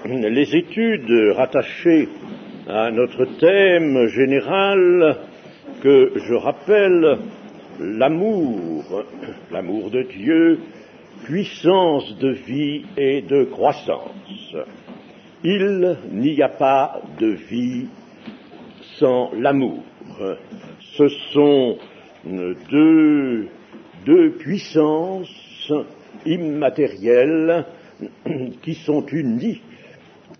les études rattachées à notre thème général que je rappelle, l'amour de Dieu, puissance de vie et de croissance. Il n'y a pas de vie sans l'amour. Ce sont deux puissances immatérielles qui sont unies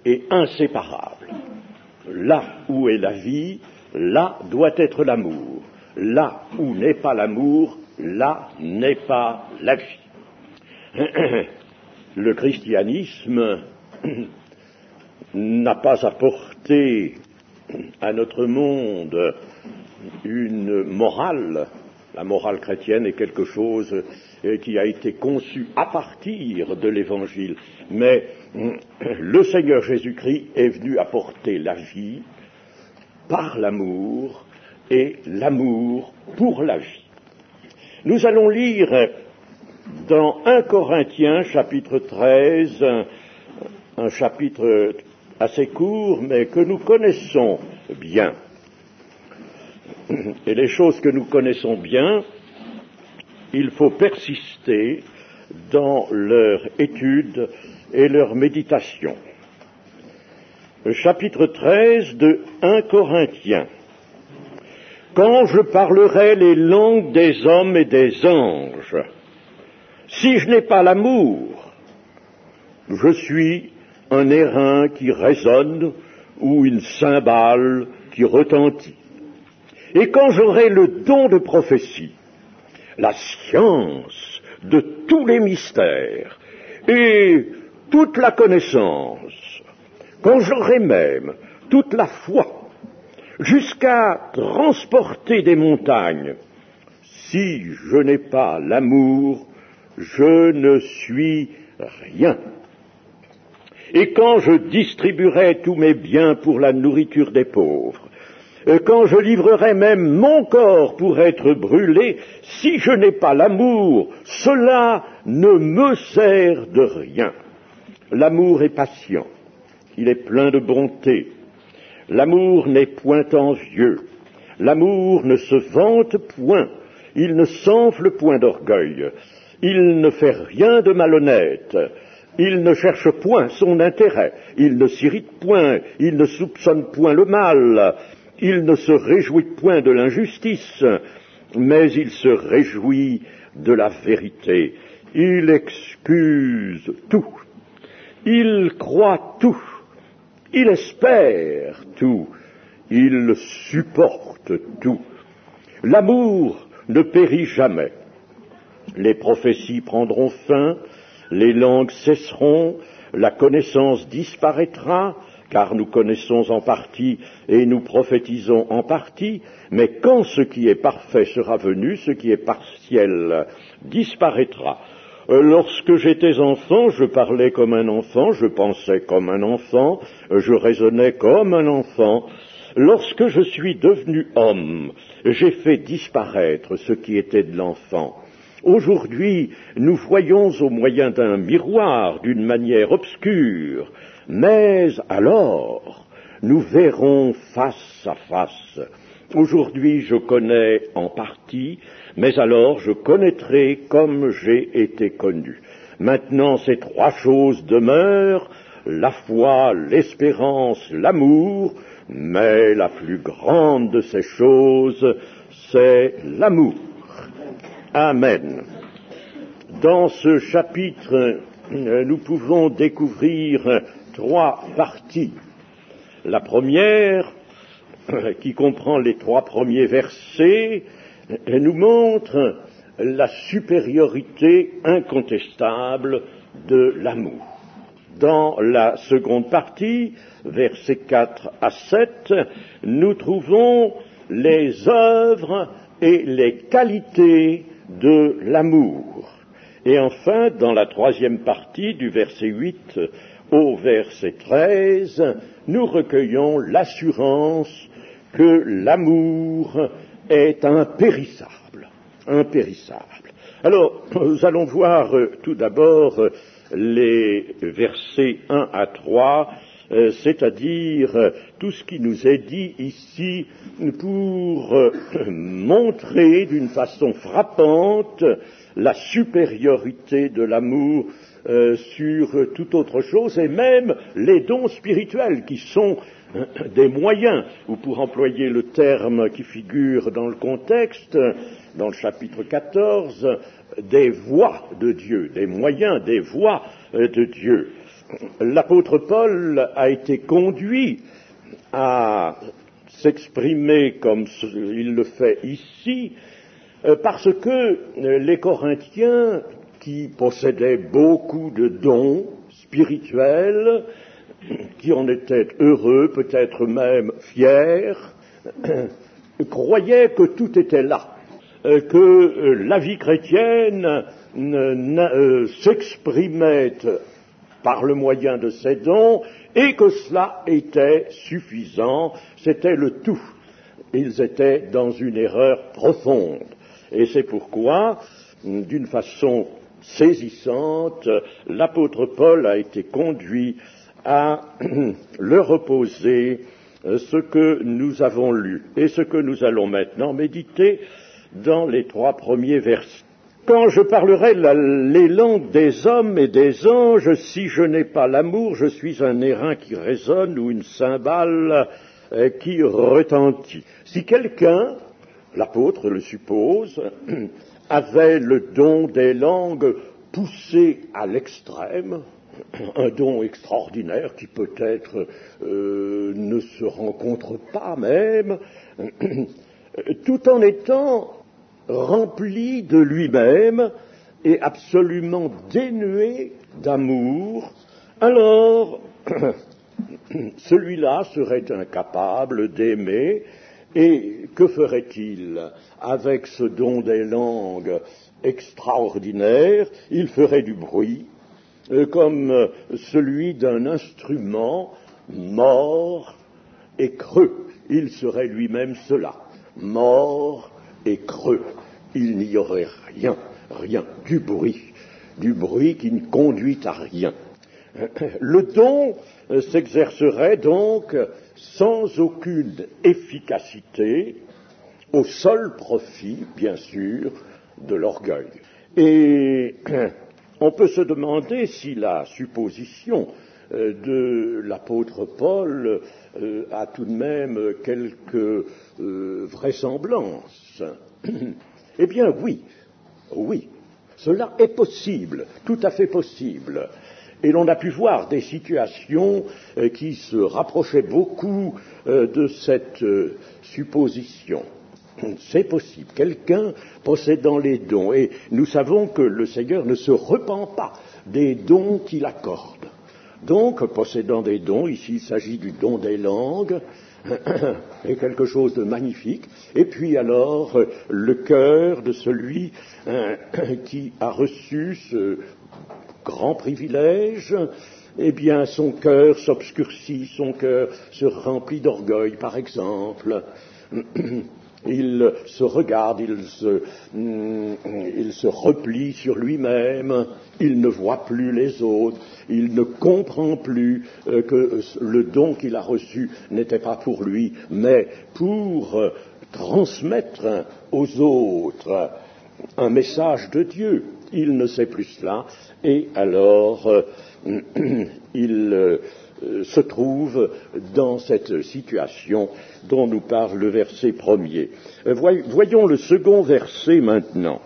et inséparables. Là où est la vie, là doit être l'amour. Là où n'est pas l'amour, là n'est pas la vie. Le christianisme n'a pas apporté à notre monde une morale. La morale chrétienne est quelque chose qui a été conçu à partir de l'Évangile. Mais le Seigneur Jésus-Christ est venu apporter la vie par l'amour et l'amour pour la vie. Nous allons lire dans 1 Corinthiens chapitre 13, un chapitre assez court, mais que nous connaissons bien. Et les choses que nous connaissons bien, il faut persister dans leur étude et leur méditation. Chapitre 13 de 1 Corinthiens. Quand je parlerai les langues des hommes et des anges, si je n'ai pas l'amour, je suis un airain qui résonne ou une cymbale qui retentit. Et quand j'aurai le don de prophétie, la science de tous les mystères et toute la connaissance, quand j'aurai même toute la foi, jusqu'à transporter des montagnes, si je n'ai pas l'amour, je ne suis rien. Et quand je distribuerai tous mes biens pour la nourriture des pauvres, quand je livrerai même mon corps pour être brûlé, si je n'ai pas l'amour, cela ne me sert de rien. L'amour est patient, il est plein de bonté. L'amour n'est point envieux, l'amour ne se vante point, il ne s'enfle point d'orgueil, il ne fait rien de malhonnête, il ne cherche point son intérêt, il ne s'irrite point, il ne soupçonne point le mal, il ne se réjouit point de l'injustice, mais il se réjouit de la vérité. Il excuse tout, il croit tout, il espère tout, il supporte tout. L'amour ne périt jamais. Les prophéties prendront fin, les langues cesseront, la connaissance disparaîtra, car nous connaissons en partie et nous prophétisons en partie, mais quand ce qui est parfait sera venu, ce qui est partiel disparaîtra. Lorsque j'étais enfant, je parlais comme un enfant, je pensais comme un enfant, je raisonnais comme un enfant. Lorsque je suis devenu homme, j'ai fait disparaître ce qui était de l'enfant. Aujourd'hui, nous voyons au moyen d'un miroir d'une manière obscure, mais alors, nous verrons face à face. Aujourd'hui, je connais en partie, mais alors je connaîtrai comme j'ai été connu. Maintenant, ces trois choses demeurent, la foi, l'espérance, l'amour, mais la plus grande de ces choses, c'est l'amour. Amen. Dans ce chapitre, nous pouvons découvrir trois parties. La première, qui comprend les trois premiers versets, nous montre la supériorité incontestable de l'amour. Dans la seconde partie, versets 4 à 7, nous trouvons les œuvres et les qualités de l'amour. Et enfin, dans la troisième partie, du verset 8 au verset 13, nous recueillons l'assurance que l'amour est impérissable. Impérissable. Alors, nous allons voir tout d'abord les versets 1 à 3, c'est-à-dire tout ce qui nous est dit ici pour montrer d'une façon frappante la supériorité de l'amour sur toute autre chose, et même les dons spirituels qui sont des moyens, ou pour employer le terme qui figure dans le contexte, dans le chapitre 14, des voies de Dieu, des moyens, des voies de Dieu. L'apôtre Paul a été conduit à s'exprimer comme il le fait ici, parce que les Corinthiens, qui possédaient beaucoup de dons spirituels, qui en étaient heureux, peut-être même fiers, croyaient que tout était là, que la vie chrétienne s'exprimait par le moyen de ces dons, et que cela était suffisant, c'était le tout. Ils étaient dans une erreur profonde. Et c'est pourquoi, d'une façon saisissante, l'apôtre Paul a été conduit à leur opposer ce que nous avons lu et ce que nous allons maintenant méditer dans les 3 premiers versets. Quand je parlerai les langues des hommes et des anges, si je n'ai pas l'amour, je suis un airain qui résonne ou une cymbale qui retentit. Si quelqu'un, l'apôtre le suppose, avait le don des langues poussé à l'extrême, un don extraordinaire qui peut-être ne se rencontre pas même, tout en étant rempli de lui-même et absolument dénué d'amour, alors celui-là serait incapable d'aimer. Et que ferait-il avec ce don des langues extraordinaire? Il ferait du bruit, comme celui d'un instrument mort et creux. Il serait lui-même cela, mort et creux. Il n'y aurait rien, du bruit qui ne conduit à rien. Le don s'exercerait donc sans aucune efficacité, au seul profit, bien sûr, de l'orgueil. Et on peut se demander si la supposition de l'apôtre Paul a tout de même quelque vraisemblance. Eh bien oui, cela est possible, tout à fait possible. Et l'on a pu voir des situations qui se rapprochaient beaucoup de cette supposition. C'est possible. Quelqu'un possédant les dons, et nous savons que le Seigneur ne se repent pas des dons qu'il accorde. Donc, possédant des dons, ici il s'agit du don des langues, est quelque chose de magnifique. Et puis alors, le cœur de celui qui a reçu ce grand privilège, eh bien son cœur s'obscurcit, son cœur se remplit d'orgueil, par exemple. Il se regarde, il se replie sur lui-même, il ne voit plus les autres, il ne comprend plus que le don qu'il a reçu n'était pas pour lui, mais pour transmettre aux autres un message de Dieu. Il ne sait plus cela, et alors il se trouve dans cette situation dont nous parle le verset premier. Voyons le second verset maintenant.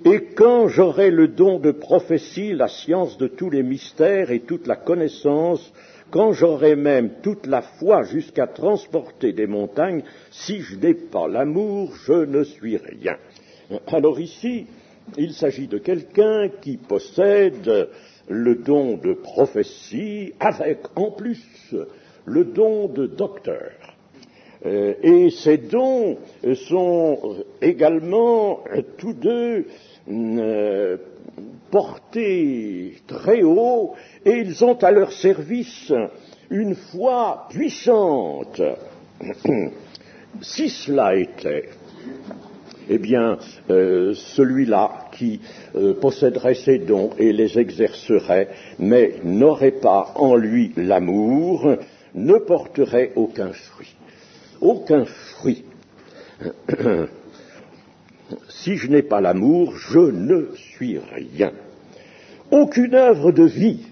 Et quand j'aurai le don de prophétie, la science de tous les mystères et toute la connaissance, quand j'aurai même toute la foi jusqu'à transporter des montagnes, si je n'ai pas l'amour, je ne suis rien. Alors ici, il s'agit de quelqu'un qui possède le don de prophétie avec en plus le don de docteur. Et ces dons sont également tous deux portés très haut, et ils ont à leur service une foi puissante. Si cela était, eh bien, celui-là qui posséderait ces dons et les exercerait, mais n'aurait pas en lui l'amour, ne porterait aucun fruit. Aucun fruit. Si je n'ai pas l'amour, je ne suis rien. Aucune œuvre de vie.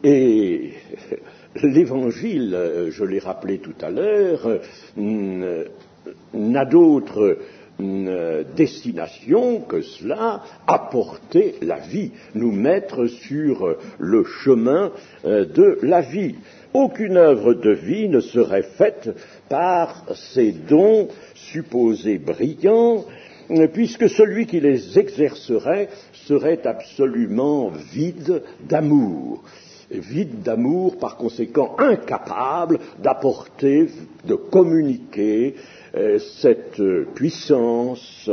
Et l'Évangile, je l'ai rappelé tout à l'heure, n'a d'autre destination que cela, apporter la vie, nous mettre sur le chemin de la vie. Aucune œuvre de vie ne serait faite par ces dons supposés brillants, puisque celui qui les exercerait serait absolument vide d'amour. Vide d'amour, par conséquent incapable d'apporter, de communiquer cette puissance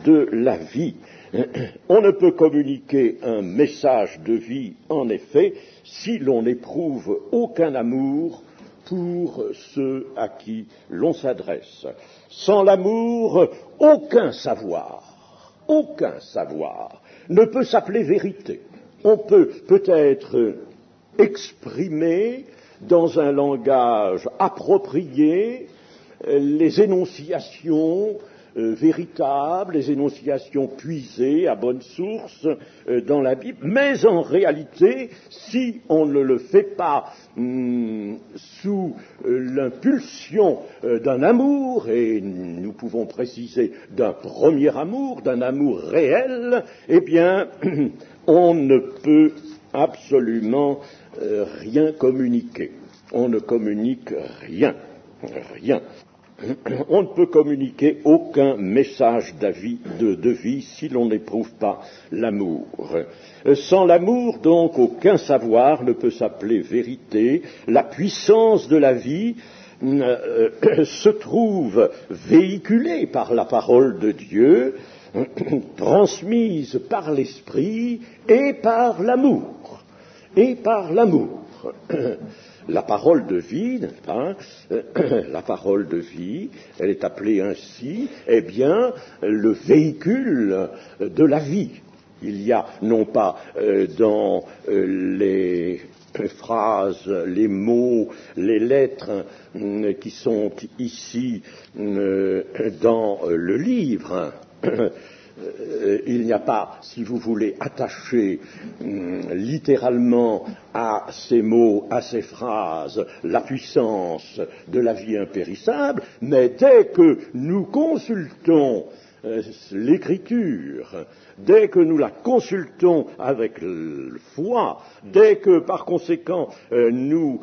de la vie. On ne peut communiquer un message de vie, en effet, si l'on n'éprouve aucun amour pour ceux à qui l'on s'adresse. Sans l'amour, aucun savoir ne peut s'appeler vérité. On peut peut-être exprimer dans un langage approprié les énonciations véritables, les énonciations puisées à bonne source dans la Bible, mais en réalité, si on ne le fait pas sous l'impulsion d'un amour, et nous pouvons préciser d'un premier amour, d'un amour réel, eh bien, on ne peut absolument rien communiquer. On ne communique rien. On ne peut communiquer aucun message de vie si l'on n'éprouve pas l'amour. Sans l'amour, donc, aucun savoir ne peut s'appeler vérité. La puissance de la vie se trouve véhiculée par la parole de Dieu, transmise par l'esprit et par l'amour. La parole de vie, n'est-ce pas, la parole de vie, elle est appelée ainsi, eh bien, le véhicule de la vie. Il y a, non pas dans les phrases, les mots, les lettres qui sont ici dans le livre, il n'y a pas, si vous voulez, attaché littéralement à ces mots, à ces phrases, la puissance de la vie impérissable, mais dès que nous consultons l'Écriture, dès que nous la consultons avec foi, dès que par conséquent nous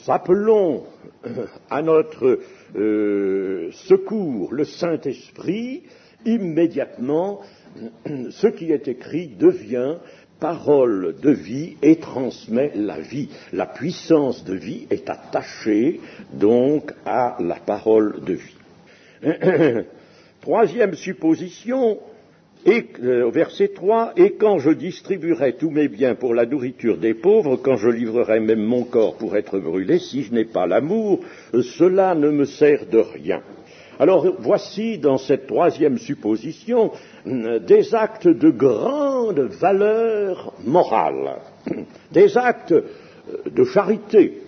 appelons à notre secours le Saint-Esprit, immédiatement, ce qui est écrit devient parole de vie et transmet la vie. La puissance de vie est attachée donc à la parole de vie. Troisième supposition, verset 3, « Et quand je distribuerai tous mes biens pour la nourriture des pauvres, quand je livrerai même mon corps pour être brûlé, si je n'ai pas l'amour, cela ne me sert de rien. » Alors voici dans cette troisième supposition des actes de grande valeur morale, des actes de charité,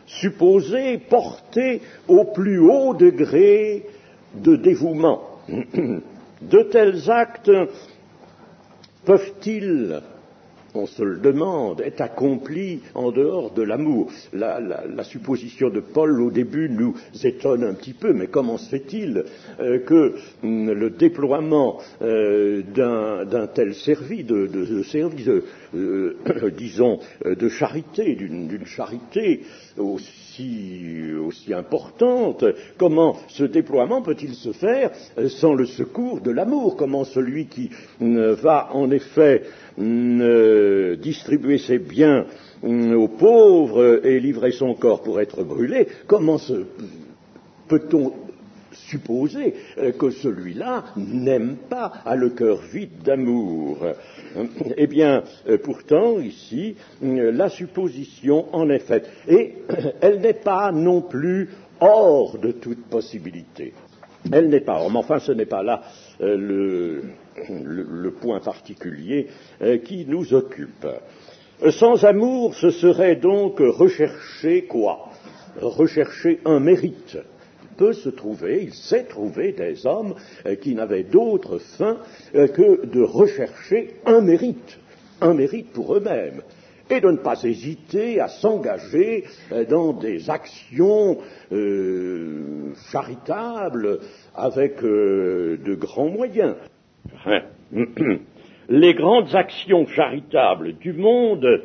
supposés porter au plus haut degré de dévouement. De tels actes peuvent-ils, on se le demande, être accomplis en dehors de l'amour? La supposition de Paul au début nous étonne un petit peu, mais comment se fait-il que le déploiement d'un tel service, disons, de charité, d'une charité aussi importante, comment ce déploiement peut-il se faire sans le secours de l'amour? Comment celui qui va en effet distribuer ses biens aux pauvres et livrer son corps pour être brûlé, comment peut-on supposer que celui-là n'aime pas, a le cœur vide d'amour? Eh bien, pourtant, ici, la supposition en est faite. Et elle n'est pas non plus hors de toute possibilité. Elle n'est pas homme. Enfin, ce n'est pas là le point particulier qui nous occupe. Sans amour, ce serait donc rechercher quoi? Rechercher un mérite. Il s'est trouvé des hommes qui n'avaient d'autre fin que de rechercher un mérite pour eux-mêmes, et de ne pas hésiter à s'engager dans des actions charitables avec de grands moyens. Les grandes actions charitables du monde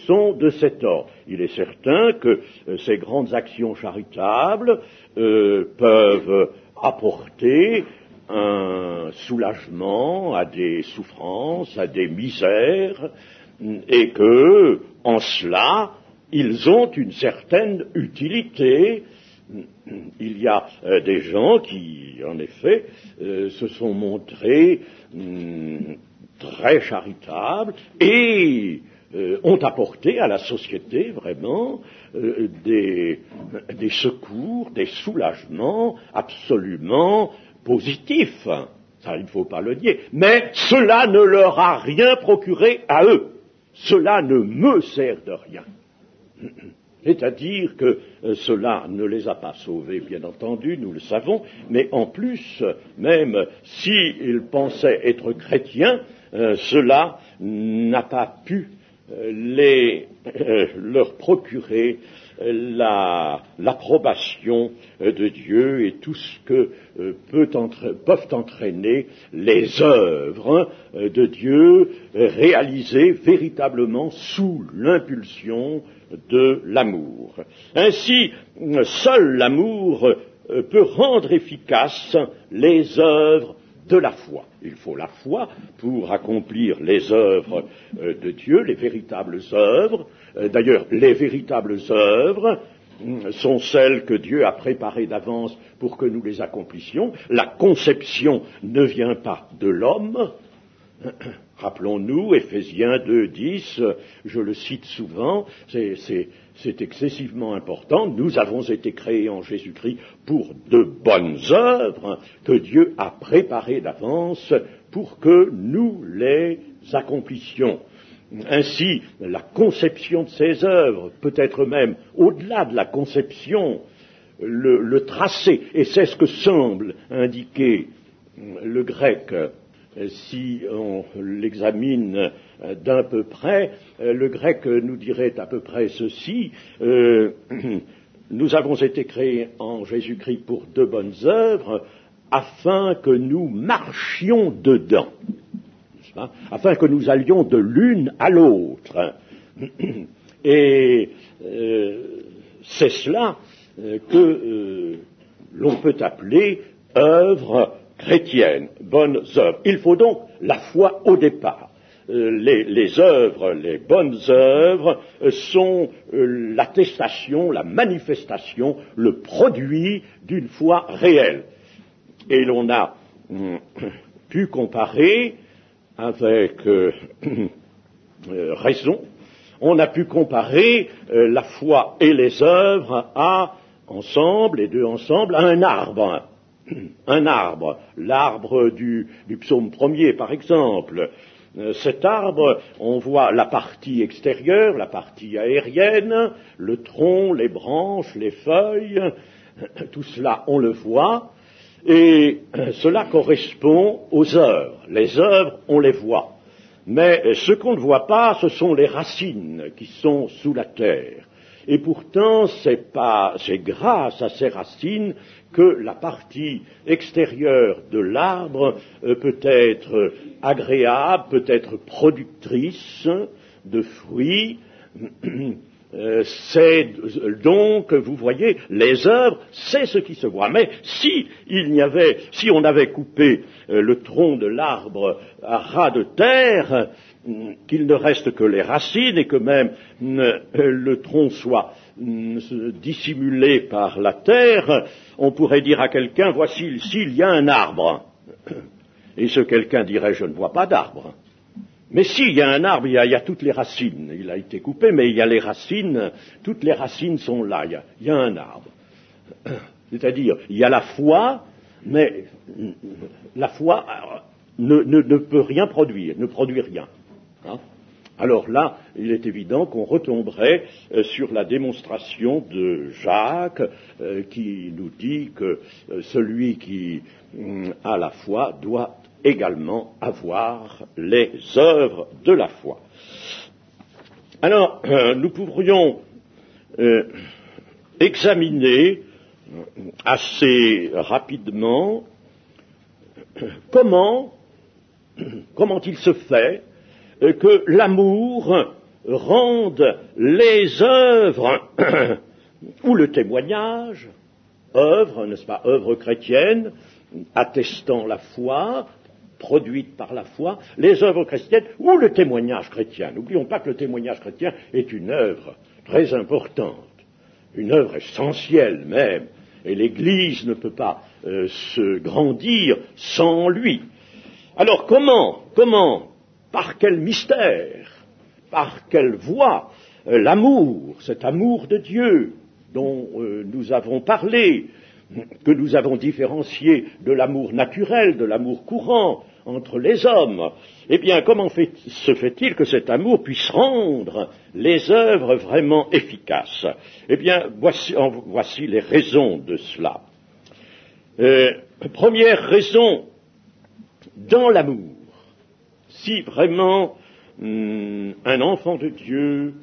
sont de cet ordre. Il est certain que ces grandes actions charitables peuvent apporter un soulagement à des souffrances, à des misères, et que, en cela, ils ont une certaine utilité. Il y a des gens qui, en effet, se sont montrés très charitables et ont apporté à la société vraiment des secours, des soulagements absolument positifs. Ça, il ne faut pas le nier. Mais cela ne leur a rien procuré à eux. Cela ne me sert de rien. C'est-à-dire que cela ne les a pas sauvés, bien entendu, nous le savons, mais en plus, même s'ils pensaient être chrétiens, cela n'a pas pu leur procurer l'approbation de Dieu et tout ce que peuvent entraîner les œuvres de Dieu réalisées véritablement sous l'impulsion de l'amour. Ainsi, seul l'amour peut rendre efficaces les œuvres de la foi. Il faut la foi pour accomplir les œuvres de Dieu, les véritables œuvres. D'ailleurs, les véritables œuvres sont celles que Dieu a préparées d'avance pour que nous les accomplissions. La conception ne vient pas de l'homme. Rappelons-nous, Éphésiens 2:10, je le cite souvent, c'est excessivement important. Nous avons été créés en Jésus-Christ pour de bonnes œuvres que Dieu a préparées d'avance pour que nous les accomplissions. Ainsi, la conception de ces œuvres, peut-être même au-delà de la conception, le tracé, et c'est ce que semble indiquer le grec. Si on l'examine d'un peu près, le grec nous dirait à peu près ceci, nous avons été créés en Jésus-Christ pour de bonnes œuvres, afin que nous marchions dedans, n'est-ce pas ? Afin que nous allions de l'une à l'autre. Et c'est cela que l'on peut appeler œuvre chrétienne, bonnes œuvres. Il faut donc la foi au départ. Les œuvres, les bonnes œuvres sont l'attestation, la manifestation, le produit d'une foi réelle. Et l'on a pu comparer avec raison, on a pu comparer la foi et les œuvres ensemble, les deux ensemble, à un arbre. Un arbre, l'arbre du psaume 1er par exemple. Cet arbre, on voit la partie extérieure, la partie aérienne, le tronc, les branches, les feuilles, tout cela on le voit, et cela correspond aux œuvres. Les œuvres, on les voit. Mais ce qu'on ne voit pas, ce sont les racines qui sont sous la terre. Et pourtant, c'est grâce à ces racines que la partie extérieure de l'arbre peut être agréable, peut être productrice de fruits. C'est donc, vous voyez, les œuvres, c'est ce qui se voit. Mais si on avait coupé le tronc de l'arbre à ras de terre, qu'il ne reste que les racines et que même le tronc soit dissimulé par la terre, on pourrait dire à quelqu'un, voici ici, il y a un arbre. Et ce quelqu'un dirait, je ne vois pas d'arbre. Mais si, il y a un arbre, il y a toutes les racines. Il a été coupé, mais il y a les racines, toutes les racines sont là, il y a un arbre. C'est-à-dire, il y a la foi Mais la foi ne peut rien produire, ne produit rien. Hein. Alors là, il est évident qu'on retomberait sur la démonstration de Jacques qui nous dit que celui qui a la foi doit également avoir les œuvres de la foi. Alors, nous pourrions examiner assez rapidement comment il se fait que l'amour rende les œuvres ou le témoignage, œuvre, n'est-ce pas, œuvre chrétienne, attestant la foi, produite par la foi, les œuvres chrétiennes ou le témoignage chrétien. N'oublions pas que le témoignage chrétien est une œuvre très importante, une œuvre essentielle même, et l'Église ne peut pas se grandir sans lui. Alors comment, par quel mystère, par quelle voie, l'amour, cet amour de Dieu dont nous avons parlé, que nous avons différencié de l'amour naturel, de l'amour courant entre les hommes, eh bien, comment se fait-il que cet amour puisse rendre les œuvres vraiment efficaces? Eh bien, voici les raisons de cela. Première raison, dans l'amour, si vraiment un enfant de Dieu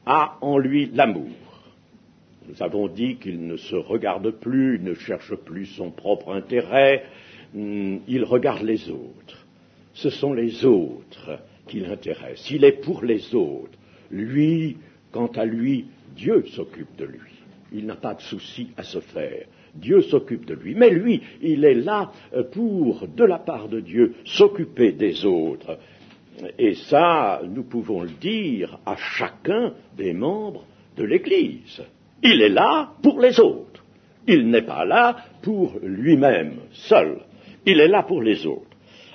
a en lui l'amour, nous avons dit qu'il ne se regarde plus, il ne cherche plus son propre intérêt, il regarde les autres. Ce sont les autres qui l'intéressent. Il est pour les autres. Lui, quant à lui, Dieu s'occupe de lui. Il n'a pas de souci à se faire. Dieu s'occupe de lui. Mais lui, il est là pour, de la part de Dieu, s'occuper des autres. Et ça, nous pouvons le dire à chacun des membres de l'Église. Il est là pour les autres. Il n'est pas là pour lui-même seul. Il est là pour les autres.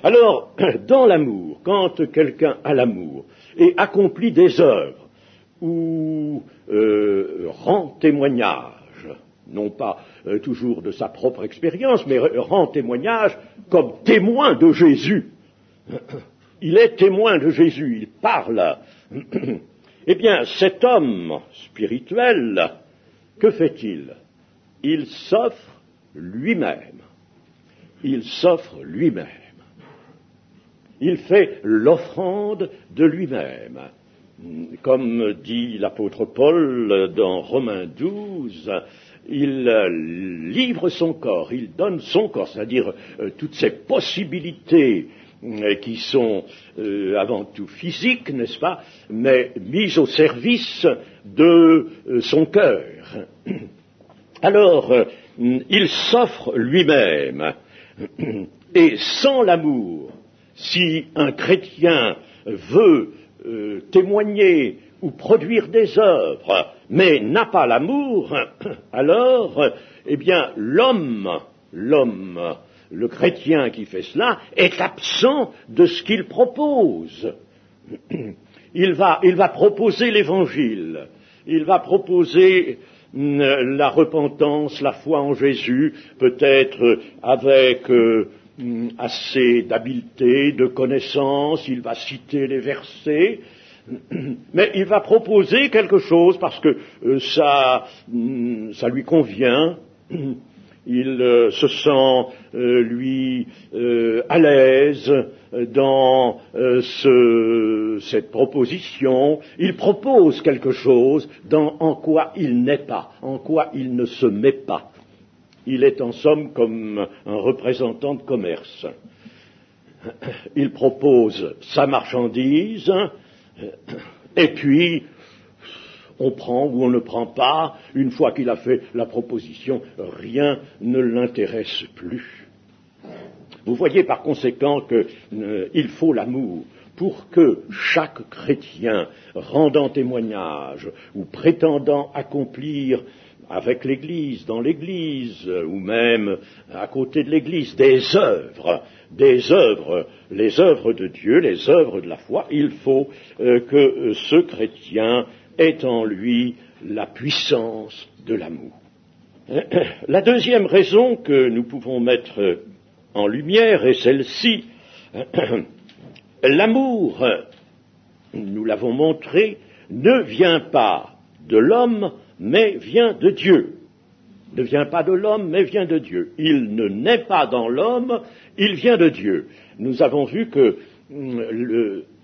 Alors, dans l'amour, quand quelqu'un a l'amour et accomplit des œuvres ou rend témoignage, non pas toujours de sa propre expérience, mais rend témoignage comme témoin de Jésus. Il est témoin de Jésus, il parle. Eh bien, cet homme spirituel, que fait-il? Il s'offre lui-même. Il s'offre lui-même. Il fait l'offrande de lui-même. Comme dit l'apôtre Paul dans Romains 12, il livre son corps, il donne son corps, c'est-à-dire toutes ces possibilités qui sont avant tout physiques, n'est-ce pas, mais mises au service de son cœur. Alors, il s'offre lui-même, et sans l'amour, si un chrétien veut témoigner ou produire des œuvres, mais n'a pas l'amour, alors, eh bien, l'homme, le chrétien qui fait cela, est absent de ce qu'il propose. Il va proposer l'évangile, il va proposer la repentance, la foi en Jésus, peut-être avec assez d'habileté, de connaissance, il va citer les versets, mais il va proposer quelque chose parce que ça lui convient. Il se sent, lui, à l'aise dans cette proposition. Il propose quelque chose en quoi il n'est pas, en quoi il ne se met pas. Il est en somme comme un représentant de commerce. Il propose sa marchandise, et puis on prend ou on ne prend pas. Une fois qu'il a fait la proposition, rien ne l'intéresse plus. Vous voyez par conséquent qu'il faut l'amour pour que chaque chrétien rendant témoignage ou prétendant accomplir avec l'Église, dans l'Église, ou même à côté de l'Église, des œuvres, les œuvres de Dieu, les œuvres de la foi, il faut que ce chrétien ait en lui la puissance de l'amour. La deuxième raison que nous pouvons mettre en lumière est celle-ci. L'amour, nous l'avons montré, ne vient pas de l'homme, mais vient de Dieu. Ne vient pas de l'homme, mais vient de Dieu. Il ne naît pas dans l'homme, il vient de Dieu. Nous avons vu que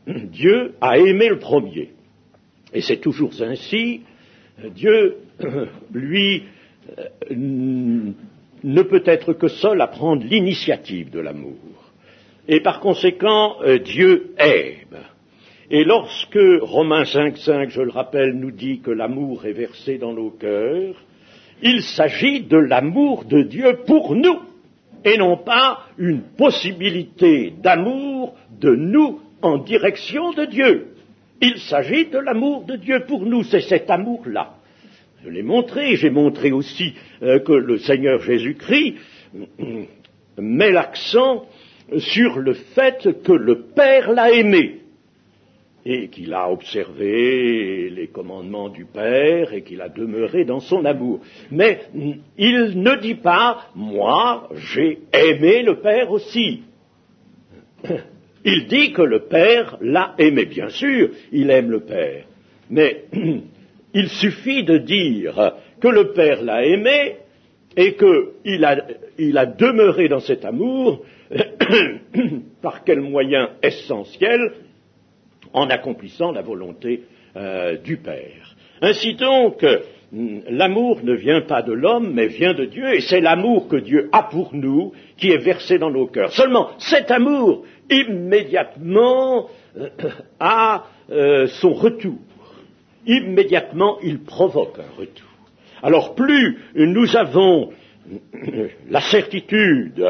Dieu a aimé le premier. Et c'est toujours ainsi. Dieu, lui, ne peut être que seul à prendre l'initiative de l'amour. Et par conséquent, Dieu aime. Et lorsque Romains 5,5, je le rappelle, nous dit que l'amour est versé dans nos cœurs, il s'agit de l'amour de Dieu pour nous, et non pas une possibilité d'amour de nous en direction de Dieu. Il s'agit de l'amour de Dieu pour nous, c'est cet amour-là. Je l'ai montré, j'ai montré aussi que le Seigneur Jésus-Christ met l'accent sur le fait que le Père l'a aimé, et qu'il a observé les commandements du Père, et qu'il a demeuré dans son amour. Mais il ne dit pas « moi, j'ai aimé le Père aussi ». Il dit que le Père l'a aimé. Bien sûr, il aime le Père, mais il suffit de dire que le Père l'a aimé et qu'il a demeuré dans cet amour par quel moyen essentiel? En accomplissant la volonté du Père. Ainsi donc, l'amour ne vient pas de l'homme, mais vient de Dieu, et c'est l'amour que Dieu a pour nous qui est versé dans nos cœurs. Seulement, cet amour, immédiatement, a son retour. Immédiatement, il provoque un retour. Alors, plus nous avons la certitude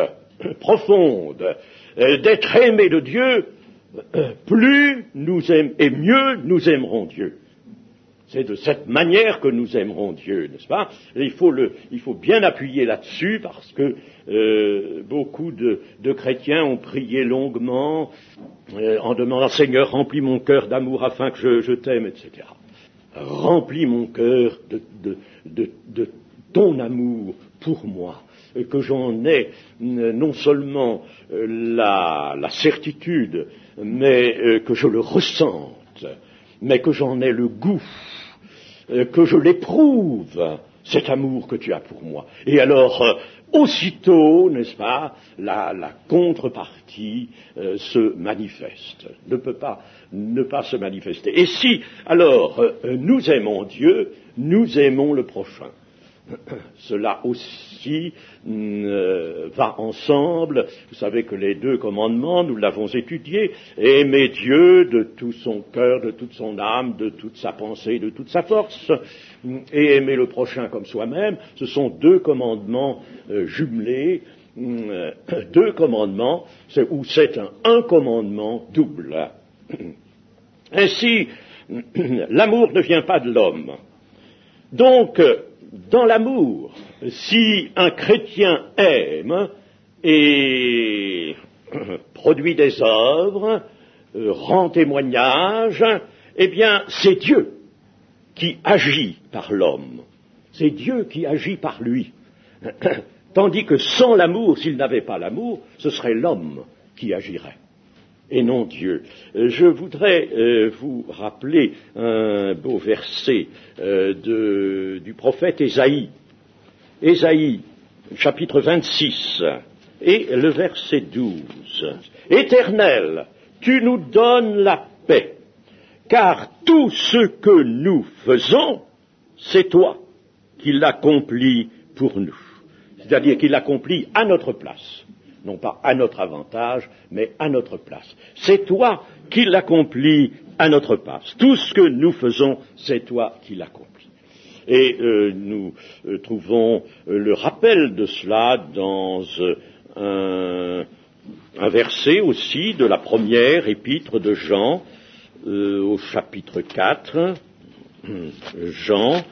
profonde d'être aimés de Dieu, plus nous aimons, et mieux nous aimerons Dieu. C'est de cette manière que nous aimerons Dieu, n'est-ce pas? Et il faut bien appuyer là-dessus, parce que beaucoup de chrétiens ont prié longuement en demandant « Seigneur, remplis mon cœur d'amour afin que je t'aime », etc. Remplis mon cœur de ton amour pour moi, que j'en ai non seulement la certitude, mais que je le ressente, mais que j'en ai le goût, que je l'éprouve, cet amour que tu as pour moi. Et alors, aussitôt, n'est-ce pas, la contrepartie se manifeste, ne peut pas ne pas se manifester. Et si, alors, nous aimons Dieu, nous aimons le prochain. Cela aussi va ensemble. Vous savez que les deux commandements, nous l'avons étudié, aimer Dieu de tout son cœur, de toute son âme, de toute sa pensée, de toute sa force, et aimer le prochain comme soi-même, ce sont deux commandements jumelés, deux commandements, où c'est un commandement double. Ainsi, l'amour ne vient pas de l'homme. Donc, dans l'amour, si un chrétien aime et produit des œuvres, rend témoignage, eh bien, c'est Dieu qui agit par l'homme. C'est Dieu qui agit par lui. Tandis que sans l'amour, s'il n'avait pas l'amour, ce serait l'homme qui agirait, et non Dieu. Je voudrais vous rappeler un beau verset du prophète Ésaïe. Ésaïe, chapitre 26, et le verset 12. « Éternel, tu nous donnes la paix, car tout ce que nous faisons, c'est toi qui l'accomplis pour nous. » C'est-à-dire qu'il l'accomplit à notre place. Non pas à notre avantage, mais à notre place. C'est toi qui l'accomplis à notre place. Tout ce que nous faisons, c'est toi qui l'accomplis. Et nous trouvons le rappel de cela dans un verset aussi de la première épître de Jean, au chapitre 4. Jean,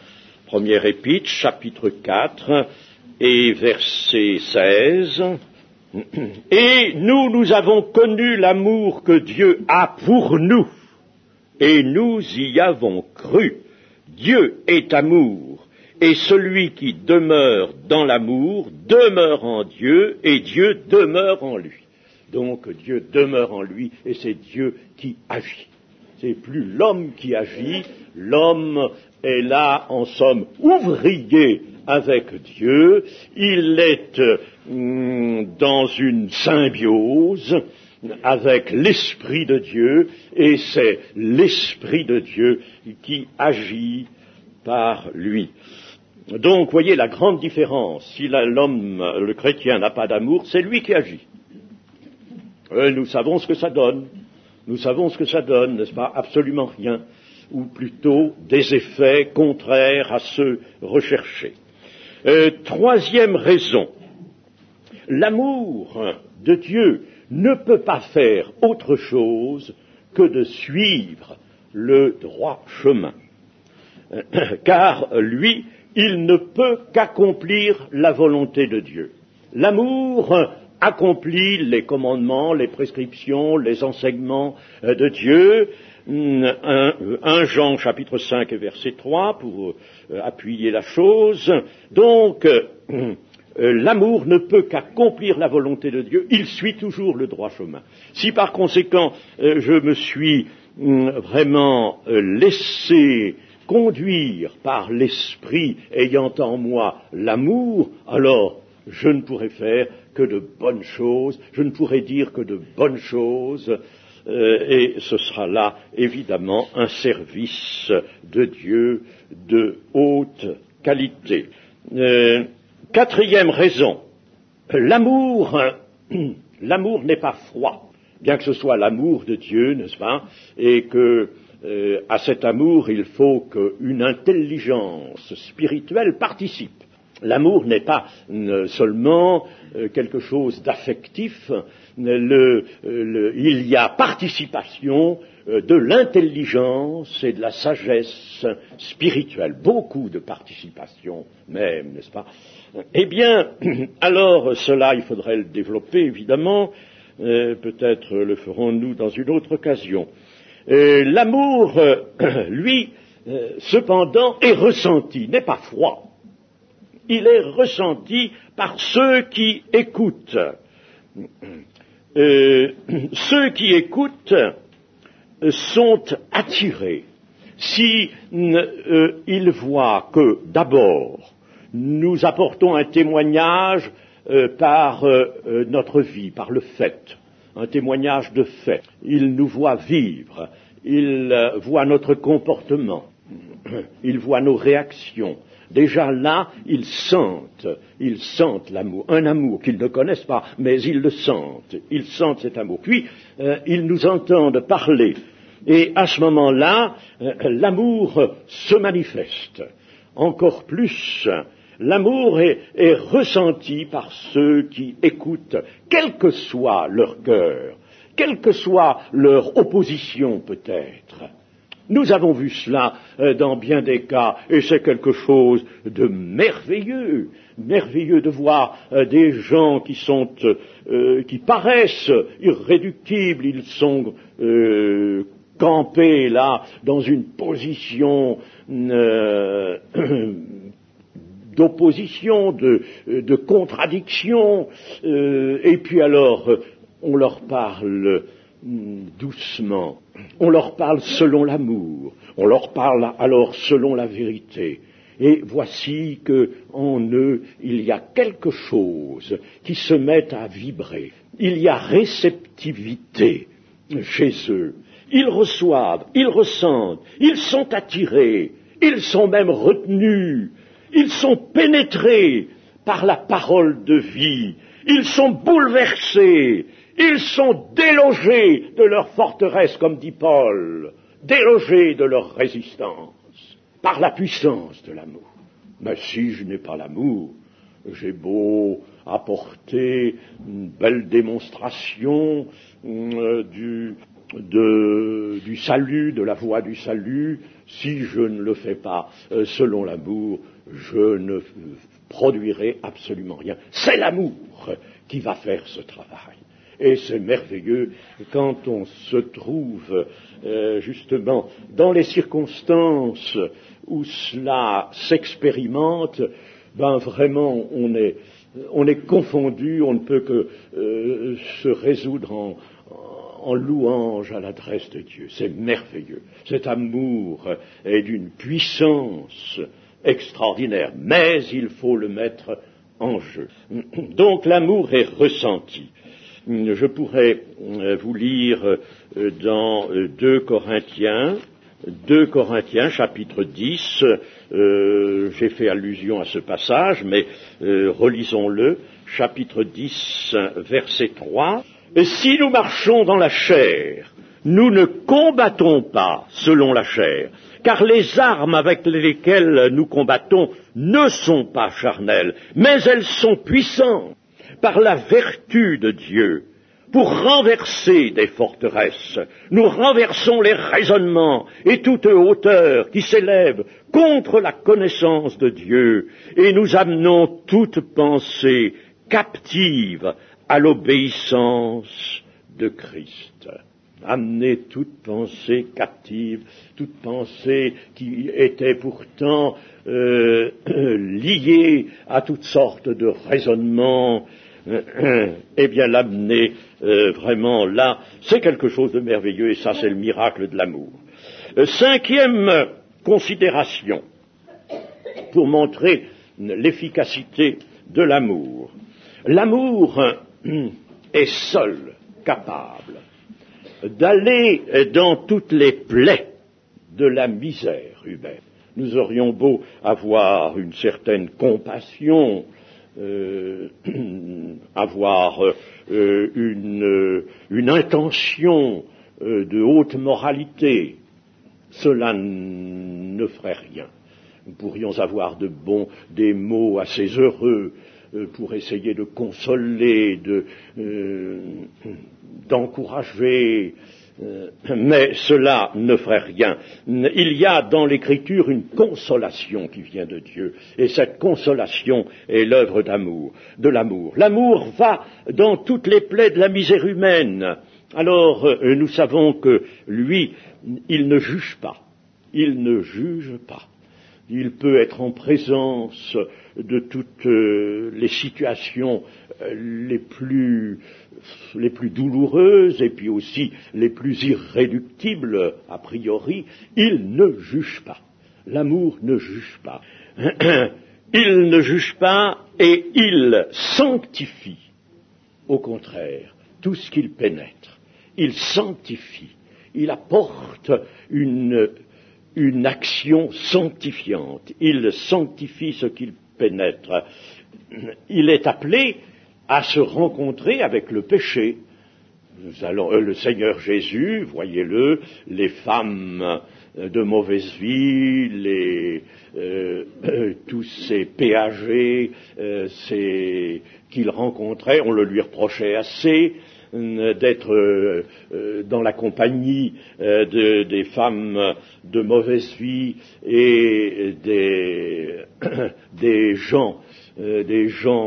première épître, chapitre 4, et verset 16. Et nous avons connu l'amour que Dieu a pour nous, et nous y avons cru. Dieu est amour, Et celui qui demeure dans l'amour demeure en Dieu, et Dieu demeure en lui. Donc Dieu demeure en lui, et c'est Dieu qui agit. C'est plus l'homme qui agit, l'homme est là, en somme, ouvrier avec Dieu, il est dans une symbiose avec l'Esprit de Dieu, et c'est l'Esprit de Dieu qui agit par lui. Donc, voyez la grande différence. Si l'homme, le chrétien, n'a pas d'amour, c'est lui qui agit. Nous savons ce que ça donne. Nous savons ce que ça donne, n'est-ce pas? Absolument rien. Ou plutôt des effets contraires à ceux recherchés. Troisième raison. L'amour de Dieu ne peut pas faire autre chose que de suivre le droit chemin. Car lui, il ne peut qu'accomplir la volonté de Dieu. L'amour accomplit les commandements, les prescriptions, les enseignements de Dieu. 1 Jean chapitre 5 et verset 3 pour appuyer la chose. Donc, l'amour ne peut qu'accomplir la volonté de Dieu, il suit toujours le droit chemin. Si par conséquent je me suis vraiment laissé conduire par l'esprit ayant en moi l'amour, alors je ne pourrai faire que de bonnes choses, je ne pourrai dire que de bonnes choses, et ce sera là évidemment un service de Dieu de haute qualité. Quatrième raison, l'amour n'est pas froid, bien que ce soit l'amour de Dieu, n'est-ce pas, et que à cet amour il faut qu'une intelligence spirituelle participe. L'amour n'est pas seulement quelque chose d'affectif, il y a participation de l'intelligence et de la sagesse spirituelle, beaucoup de participation même, n'est-ce pas? Eh bien, alors cela, il faudrait le développer évidemment, peut-être le ferons-nous dans une autre occasion. L'amour, lui, cependant, est ressenti, n'est pas froid. Il est ressenti par ceux qui écoutent. Ceux qui écoutent sont attirés si ils voient que, d'abord, nous apportons un témoignage par notre vie, par le fait, un témoignage de fait. Ils nous voient vivre, ils voient notre comportement, ils voient nos réactions. Déjà là, ils sentent l'amour, un amour qu'ils ne connaissent pas, mais ils le sentent, ils sentent cet amour. Puis, ils nous entendent parler, et à ce moment-là, l'amour se manifeste. Encore plus, l'amour est ressenti par ceux qui écoutent, quel que soit leur cœur, quelle que soit leur opposition peut-être. Nous avons vu cela dans bien des cas, et c'est quelque chose de merveilleux, merveilleux de voir des gens qui paraissent irréductibles, ils sont campés là dans une position d'opposition, de contradiction, et puis alors on leur parle doucement, on leur parle selon l'amour, on leur parle alors selon la vérité. Et voici que en eux, il y a quelque chose qui se met à vibrer. Il y a réceptivité chez eux. Ils reçoivent, ils ressentent, ils sont attirés, ils sont même retenus, ils sont pénétrés par la parole de vie, ils sont bouleversés, ils sont délogés de leur forteresse, comme dit Paul, délogés de leur résistance, par la puissance de l'amour. Mais si je n'ai pas l'amour, j'ai beau apporter une belle démonstration du salut, de la voie du salut, si je ne le fais pas selon l'amour, je ne produirai absolument rien. C'est l'amour qui va faire ce travail. Et c'est merveilleux quand on se trouve justement dans les circonstances où cela s'expérimente, vraiment on est confondu, on ne peut que se résoudre en louange à l'adresse de Dieu. C'est merveilleux. Cet amour est d'une puissance extraordinaire, mais il faut le mettre en jeu. Donc l'amour est ressenti. Je pourrais vous lire dans 2 Corinthiens chapitre 10, j'ai fait allusion à ce passage, mais relisons-le, chapitre 10, verset 3. « Si nous marchons dans la chair, nous ne combattons pas selon la chair, car les armes avec lesquelles nous combattons ne sont pas charnelles, mais elles sont puissantes par la vertu de Dieu pour renverser des forteresses. Nous renversons les raisonnements et toute hauteur qui s'élève contre la connaissance de Dieu, et nous amenons toute pensée captive à l'obéissance de Christ. » Amener toute pensée captive, toute pensée qui était pourtant liée à toutes sortes de raisonnements, eh bien l'amener vraiment là, c'est quelque chose de merveilleux, et ça c'est le miracle de l'amour. 5e considération, pour montrer l'efficacité de l'amour. L'amour est seul capable d'aller dans toutes les plaies de la misère humaine. Nous aurions beau avoir une certaine compassion, avoir une intention de haute moralité, cela ne ferait rien. Nous pourrions avoir des mots assez heureux pour essayer de consoler, d'encourager, mais cela ne ferait rien. Il y a dans l'Écriture une consolation qui vient de Dieu, et cette consolation est l'œuvre de l'amour. L'amour va dans toutes les plaies de la misère humaine. Alors, nous savons que lui, il ne juge pas. Il ne juge pas. Il peut être en présence de toutes les situations les plus douloureuses et puis aussi les plus irréductibles a priori. Il ne juge pas. L'amour ne juge pas. Il ne juge pas et il sanctifie, au contraire, tout ce qu'il pénètre. Il sanctifie. Il apporte une action sanctifiante. Il sanctifie ce qu'il pénètre. Il est appelé à se rencontrer avec le péché. Le Seigneur Jésus, voyez-le, les femmes de mauvaise vie, tous ces péagés qu'il rencontrait, on le lui reprochait assez, d'être dans la compagnie des femmes de mauvaise vie et des gens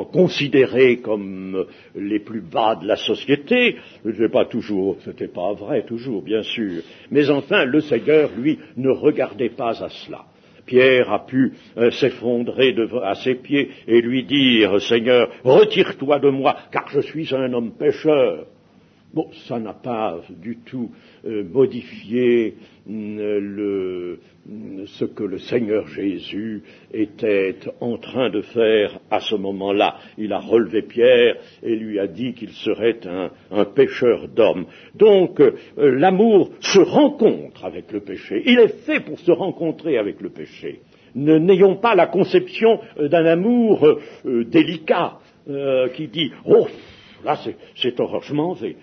considérés comme les plus bas de la société. C'était pas vrai toujours, bien sûr. Mais enfin, le Seigneur, lui, ne regardait pas à cela. Pierre a pu s'effondrer à ses pieds et lui dire, Seigneur, retire-toi de moi, car je suis un homme pécheur. Bon, ça n'a pas du tout modifié ce que le Seigneur Jésus était en train de faire à ce moment-là. Il a relevé Pierre et lui a dit qu'il serait un pécheur d'hommes. Donc, l'amour se rencontre avec le péché. Il est fait pour se rencontrer avec le péché. N'ayons pas la conception d'un amour délicat qui dit « Oh, là, c'est horreur, je m'en vais. »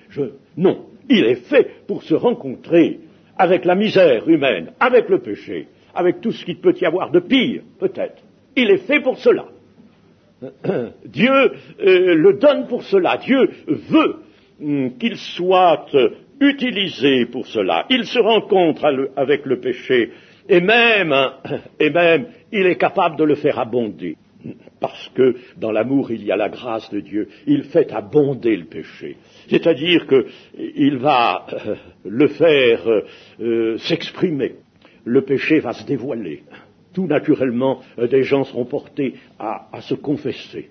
Non, il est fait pour se rencontrer avec la misère humaine, avec le péché, avec tout ce qu'il peut y avoir de pire, peut-être. Il est fait pour cela. Dieu le donne pour cela. Dieu veut qu'il soit utilisé pour cela. Il se rencontre avec le péché et même, il est capable de le faire abonder. parce que dans l'amour il y a la grâce de Dieu, il fait abonder le péché. C'est-à-dire qu'il va le faire s'exprimer. Le péché va se dévoiler. Tout naturellement, des gens seront portés à se confesser.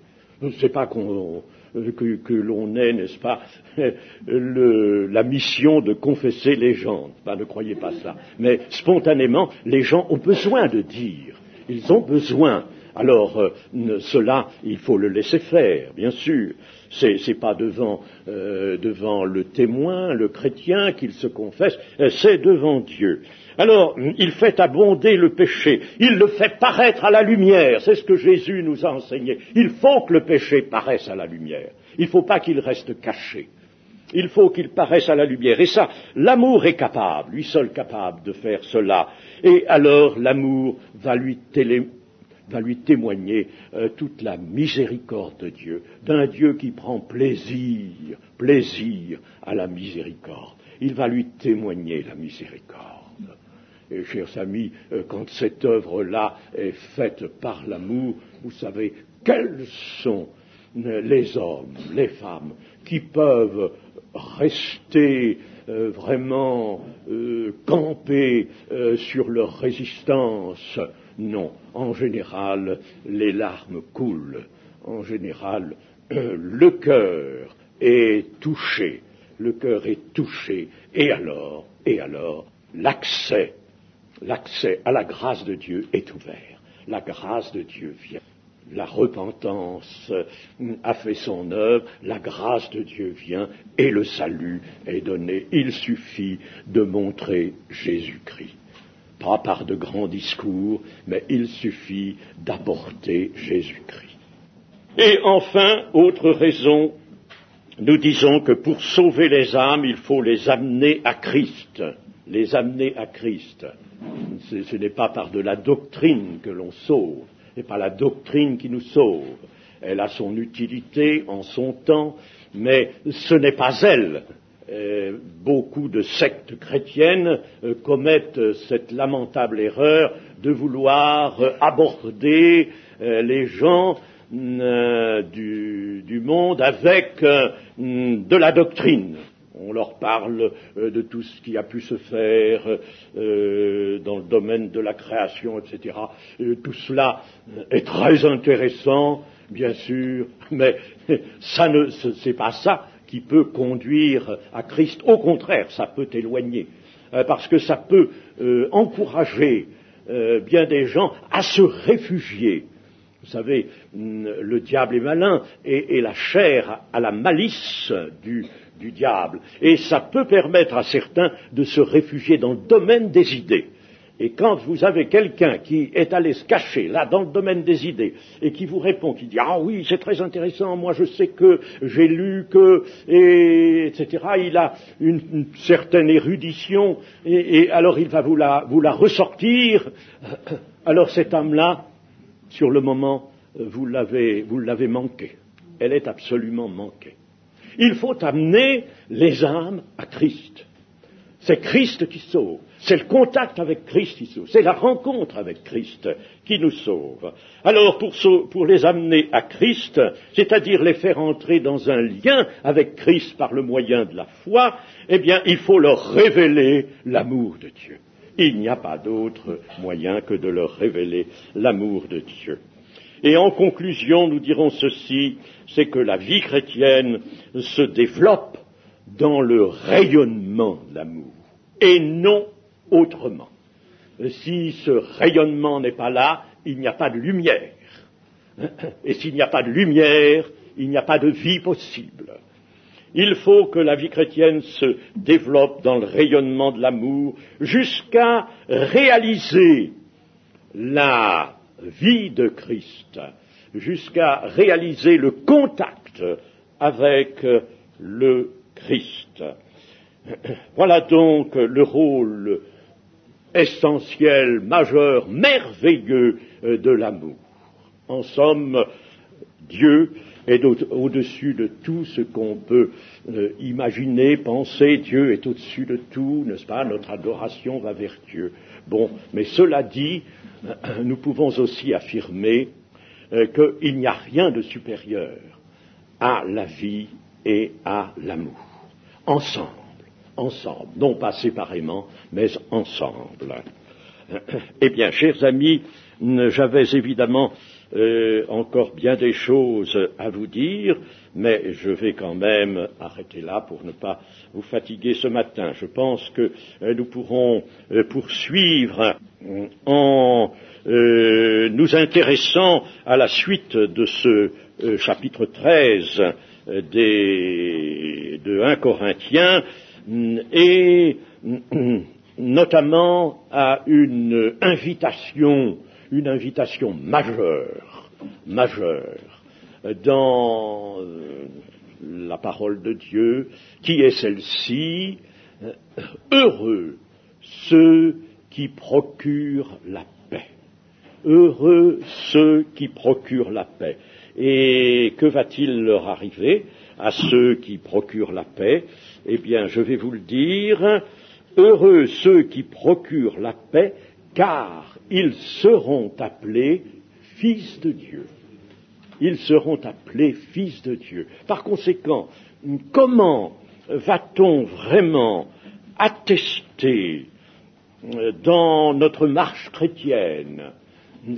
C'est pas que l'on ait, n'est-ce pas, la mission de confesser les gens. Ne croyez pas ça. Mais spontanément, les gens ont besoin de dire. Ils ont besoin. Alors, cela, il faut le laisser faire, bien sûr. C'est pas devant le témoin, le chrétien, qu'il se confesse, c'est devant Dieu. Alors, il fait abonder le péché, il le fait paraître à la lumière, c'est ce que Jésus nous a enseigné. Il faut que le péché paraisse à la lumière, il ne faut pas qu'il reste caché. Il faut qu'il paraisse à la lumière. Et ça, l'amour est capable, lui seul capable de faire cela. Et alors, l'amour va lui témoigner toute la miséricorde de Dieu, d'un Dieu qui prend plaisir à la miséricorde. Il va lui témoigner la miséricorde. Et chers amis, quand cette œuvre-là est faite par l'amour, vous savez quels sont les hommes, les femmes qui peuvent rester vraiment campés sur leur résistance. Non, en général, les larmes coulent. En général, le cœur est touché. Le cœur est touché. Et alors, l'accès à la grâce de Dieu est ouvert. La grâce de Dieu vient. La repentance a fait son œuvre, la grâce de Dieu vient et le salut est donné. Il suffit de montrer Jésus-Christ. Pas par de grands discours, mais il suffit d'apporter Jésus-Christ. Et enfin, autre raison, nous disons que pour sauver les âmes, il faut les amener à Christ. Les amener à Christ. Ce n'est pas par de la doctrine que l'on sauve, ce n'est pas la doctrine qui nous sauve. Elle a son utilité en son temps, mais ce n'est pas elle. Beaucoup de sectes chrétiennes commettent cette lamentable erreur de vouloir aborder les gens du monde avec de la doctrine. On leur parle de tout ce qui a pu se faire dans le domaine de la création, etc. Tout cela est très intéressant, bien sûr, mais c'est pas ça qui peut conduire à Christ. Au contraire, ça peut éloigner, parce que ça peut encourager bien des gens à se réfugier. Vous savez, le diable est malin et la chair a la malice du diable. Et ça peut permettre à certains de se réfugier dans le domaine des idées. Et quand vous avez quelqu'un qui est allé se cacher là dans le domaine des idées et qui vous répond, qui dit « Ah oui, c'est très intéressant, moi je sais que, j'ai lu que, etc. » Il a une certaine érudition et alors il va vous la ressortir. Alors cette âme-là, sur le moment, vous l'avez manquée. Elle est absolument manquée. Il faut amener les âmes à Christ. C'est Christ qui sauve. C'est le contact avec Christ qui sauve. C'est la rencontre avec Christ qui nous sauve. Alors, pour les amener à Christ, c'est-à-dire les faire entrer dans un lien avec Christ par le moyen de la foi, eh bien, il faut leur révéler l'amour de Dieu. Il n'y a pas d'autre moyen que de leur révéler l'amour de Dieu. Et en conclusion, nous dirons ceci, c'est que la vie chrétienne se développe dans le rayonnement de l'amour, et non autrement. Si ce rayonnement n'est pas là, il n'y a pas de lumière. Et s'il n'y a pas de lumière, il n'y a pas de vie possible. Il faut que la vie chrétienne se développe dans le rayonnement de l'amour jusqu'à réaliser la vie de Christ, jusqu'à réaliser le contact avec le Christ. Voilà donc le rôle essentiel, majeur, merveilleux de l'amour. En somme, Dieu est au-dessus de tout ce qu'on peut imaginer, penser. Dieu est au-dessus de tout, n'est-ce pas? Notre adoration va vers Dieu. Bon, mais cela dit, nous pouvons aussi affirmer qu'il n'y a rien de supérieur à la vie et à l'amour. Ensemble, non pas séparément, mais ensemble. Eh bien, chers amis, j'avais évidemment encore bien des choses à vous dire, mais je vais quand même arrêter là pour ne pas vous fatiguer ce matin. Je pense que nous pourrons poursuivre en nous intéressant à la suite de ce chapitre 13 de 1 Corinthiens et notamment à une invitation majeure dans la parole de Dieu, qui est celle-ci: heureux ceux qui procurent la paix. Heureux ceux qui procurent la paix. Et que va-t-il leur arriver à ceux qui procurent la paix? Eh bien, je vais vous le dire: heureux ceux qui procurent la paix, car ils seront appelés fils de Dieu. Ils seront appelés fils de Dieu. Par conséquent, comment va-t-on vraiment attester dans notre marche chrétienne,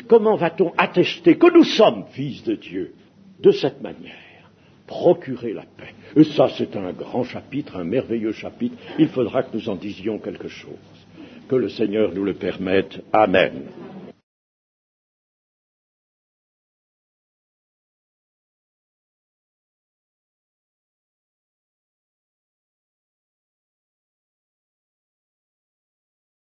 comment va-t-on attester que nous sommes fils de Dieu? De cette manière, procurer la paix. Et ça, c'est un grand chapitre, un merveilleux chapitre. Il faudra que nous en disions quelque chose. Que le Seigneur nous le permette. Amen.